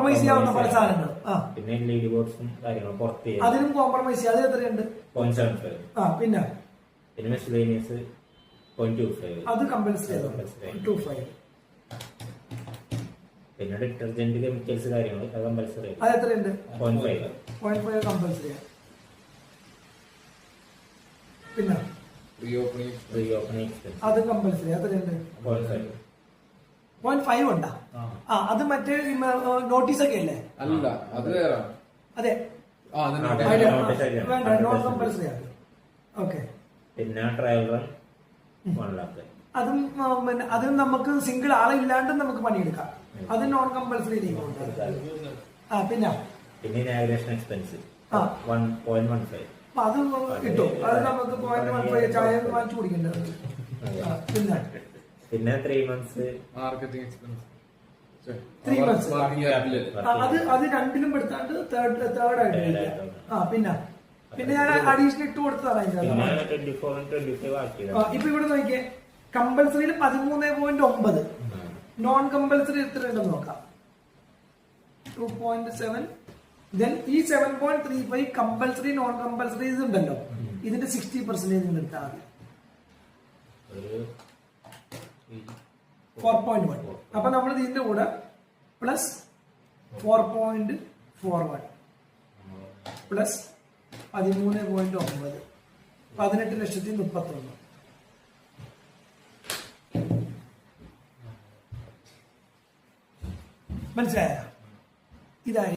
Compromise ചെയ്യാവുന്ന പല സാധനങ്ങൾ. പിന്നെ ലീഡ് ബോർഡ്സും കാര്യങ്ങളും പുറത്ത് അതിനും കോംപ്രമൈസ് ചെയ്യാം. അത് എത്രയുണ്ട്? 0.75. പിന്നെ മിസ്ലേനിയസ് 0.25. അത് കമ്പൽസറി 0.25. പിന്നെ ഡിറ്റർജന്റ് കെമിക്കൽസ് കാര്യങ്ങൾ അത് കമ്പൽസറി. അത് എത്രയുണ്ട്? 0.5 കമ്പൽസറി. പിന്നെ അത് കമ്പൽസറി. എത്രയുണ്ട്? 0.5 ഉണ്ടാ. അത് മറ്റേ നോട്ടീസ് ഒക്കെ അല്ലേ? അല്ല, അത് അതെ, വേണ്ട, നോട്ട് കമ്പൽസറി ആണ്. ഓക്കെ. പിന്നെ ട്രയൽ റൺ 1 lakh. അതും അതും നമുക്ക് സിംഗിൾ ആളെ ഇല്ലാണ്ടും നമുക്ക് പണിയെടുക്കാം. അത് നോൺ കമ്പൽസറി. പിന്നെ ഇനാഗുറേഷൻ എക്സ്പെൻസ് 1.15. അത് കിട്ടും. അത് നമുക്ക് 0.15 ചായ വാങ്ങിച്ചു കുടിക്കേണ്ടത്. പിന്നെ 3 months മാർക്കറ്റിംഗ് എക്സ്പെൻസ് 3 months. അത് രണ്ടിലും പെടുത്താണ്ട് തേർഡ് ആയിട്ട്. പിന്നെ ഞാൻ അഡീഷണൽ ഇട്ട് കൊടുത്തതാണ് അതിന്റെ. ഇപ്പൊ ഇവിടെ നോക്കിയേ, കമ്പൽസറിയിൽ 13.9, നോൺ കമ്പൽസറി എത്ര ഉണ്ടെന്ന് നോക്കാം. 2.7. ദെൻ ഈ 7.35 കമ്പൽസറി നോൺ കമ്പൽസറി ഉണ്ടല്ലോ, ഇതിന്റെ 60% എടുത്താൽ മതി. 4.1. അപ്പൊ നമ്മൾ ഇതിന്റെ കൂടെ പ്ലസ് 4.41 പ്ലസ് 13.9 18,31,000. മനസ്സിലായ? ഇതായി.